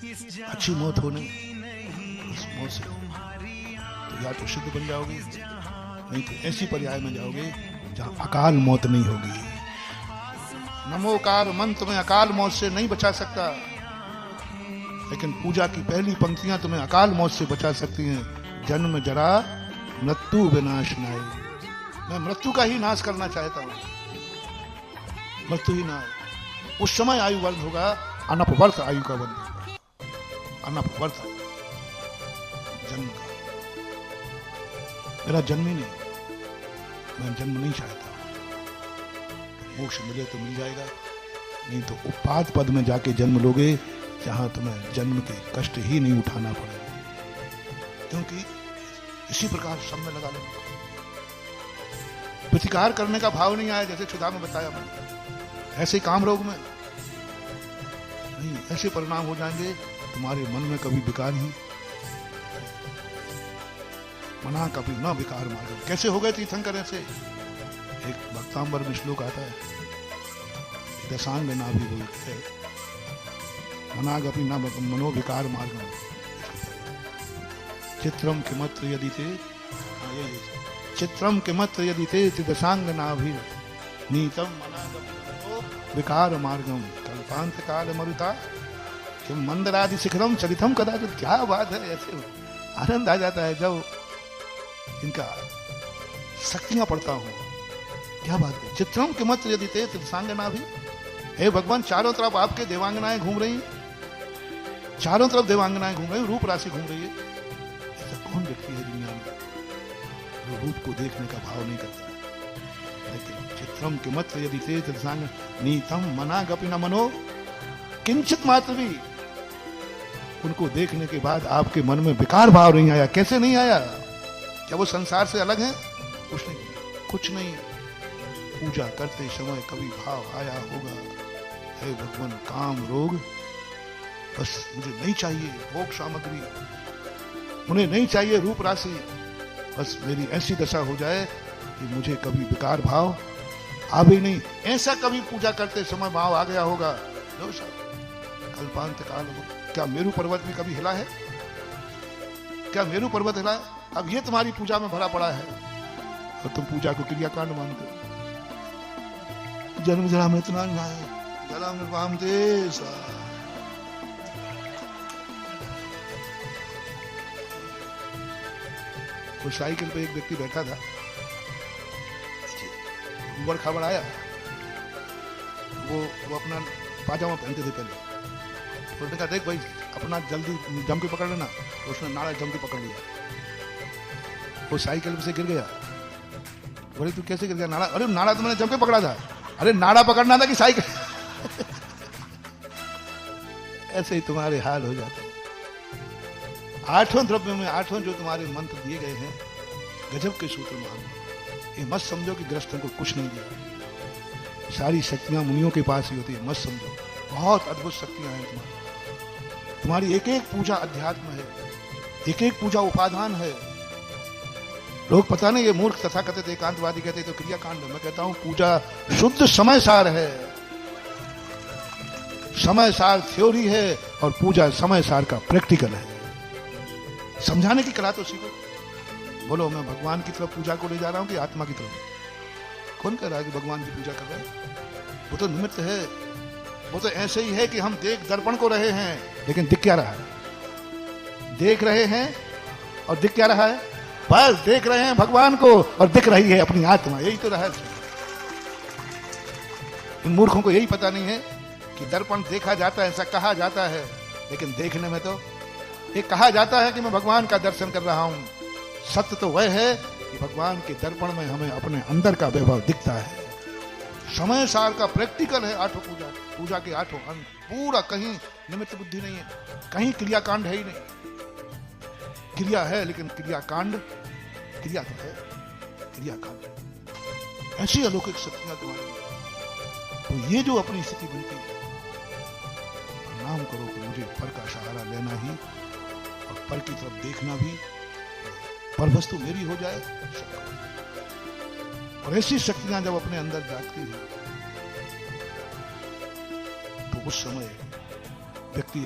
अच्छी मौत हो नहीं, उस मौत से तो या तो सिद्ध बन जाओगे, नहीं तो ऐसी पर्याय में जाओगे जहां अकाल मौत नहीं होगी। नमोकार मन तुम्हें अकाल मौत से नहीं बचा सकता, लेकिन पूजा की पहली पंक्तियां तुम्हें अकाल मौत से बचा सकती हैं। जन्म जरा मृत्यु विनाश नाय। मैं मृत्यु का ही नाश करना चाहता हूं, मृत्यु ही ना आए। उस समय आयु वर्ध होगा, अनपवर्त आयु का वर्ध होगा, अनपवर्त जन्म का। मेरा जन्म ही नहीं, मैं जन्म नहीं चाहता। मोक्ष मिले तो मिल जाएगा, नहीं तो उपाद पद में जाके जन्म लोगे, जहां तुम्हें जन्म के कष्ट ही नहीं उठाना पड़ेगा। क्योंकि इसी प्रकार सब में लगा लेना, प्रतिकार करने का भाव नहीं आया, जैसे क्षुधा में बताया मैंने, ऐसे काम रोग में नहीं, ऐसे परिणाम हो जाएंगे तुम्हारे मन में कभी विकार ही, मना कभी ना विकार मार्ग। कैसे हो गए तीर्थंकर ऐसे? एक भक्तांबर में श्लोक आता है, दशांग ना भी बोलते है, मनागपि न मनो विकार मार्ग। चित्रम किमत्र यदि ते, चित्रम किमत्र यदि ते दशांग नाभि नीतम मनागपि विकार मार्गम कल्पांत काल मरुता किम मंदरादि शिखरम चलितम कदाचित। क्या बात है, ऐसे आनंद आ जाता है जब इनका शक्तियां पढ़ता हूं। क्या बात है, चित्रम किमत्र यदि ते दशांग नाभि। हे भगवान, चारों तरफ आपके देवांगनाएं घूम रही, चारों तरफ देवांगनाएं घूम रही, रूप राशि घूम रही है। ऐसा कौन व्यक्ति है दुनिया में जो रूप को देखने का भाव नहीं करता? लेकिन चित्रम किमत्र यदि ते दशांग नीतम मनागपि न मनो किंचित मात्र भी उनको देखने के बाद आपके मन में विकार भाव नहीं आया। कैसे नहीं आया? क्या वो संसार से अलग है? कुछ नहीं, कुछ नहीं। पूजा करते समय कभी भाव आया होगा, हे भगवान, काम रोग बस मुझे नहीं चाहिए, भोग सामग्री उन्हें नहीं चाहिए, रूप राशि, बस मेरी ऐसी दशा हो जाए कि मुझे कभी विकार भाव आवे नहीं। ऐसा कभी पूजा करते समय भाव आ गया होगा, लो कल्पांत काल। क्या मेरू पर्वत भी कभी हिला है? क्या मेरू पर्वत हिला है? अब ये तुम्हारी पूजा में भरा पड़ा है और तुम पूजा को क्रियाकांड मानते हो। जन्म जरा मृत्यु जला निर्वाम देश। वो साइकिल पे एक व्यक्ति बैठा था, उबड़ खाबड़ आया, वो अपना पाजामा पहनते थे पहले, तो उसने कहा देख भाई अपना जल्दी जम के पकड़ लेना, तो उसने नाड़ा जम के पकड़ लिया, वो साइकिल से गिर गया। बोले तू कैसे गिर गया? नाड़ा, अरे नाड़ा तो मैंने जम के पकड़ा था। अरे नाड़ा पकड़ना था कि साइकिल? ऐसे ही तुम्हारे हाल हो जाते हैं। आठों द्रव्यों में आठों जो तुम्हारे मंत्र दिए गए हैं, गजब के सूत्र मान। ये मत समझो कि गृहस्थों को कुछ नहीं दिया, सारी शक्तियां मुनियों के पास ही होती है, मत समझो। बहुत अद्भुत शक्तियां हैं तुम्हारी एक एक पूजा अध्यात्म है, एक एक पूजा उपादान है। लोग पता नहीं, ये मूर्ख तथाकथित एकांतवादी कहते तो क्रियाकांड। मैं कहता हूं पूजा शुद्ध समय सार है, समय सार थ्योरी है और पूजा समय सार का प्रैक्टिकल है। समझाने की कला तो सीखो। बोलो मैं भगवान की तरफ पूजा को ले जा रहा हूं कि आत्मा की तरफ? कौन कह रहा है कि भगवान की पूजा कर रहे हैं? वो तो निमित्त है। वो तो ऐसे ही है कि हम देख दर्पण को रहे हैं, लेकिन दिख क्या रहा है? देख रहे हैं और दिख क्या रहा है? बस देख रहे हैं भगवान को और दिख रही है अपनी आत्मा। यही तो रहस्य। इन मूर्खों को यही पता नहीं है कि दर्पण देखा जाता है, ऐसा कहा जाता है, लेकिन देखने में तो ये कहा जाता है कि मैं भगवान का दर्शन कर रहा हूं। सत्य तो वह है कि भगवान के दर्पण में हमें अपने अंदर का वैभव दिखता है। समय सार का प्रैक्टिकल है आठों पूजा, पूजा के आठों अंग पूरा। कहीं निमित्त बुद्धि नहीं है, कहीं क्रियाकांड है ही नहीं। क्रिया है लेकिन क्रियाकांड, क्रिया तो है क्रियाकांड। ऐसी अलौकिक शक्तियां तुम्हारी। तो ये जो अपनी स्थिति बनती है, नाम करो कि मुझे पर का सहारा लेना ही और पर की तरफ देखना भी, पर वस्तु मेरी हो जाए। और ऐसी शक्तियां जब अपने अंदर जागती है तो उस समय व्यक्ति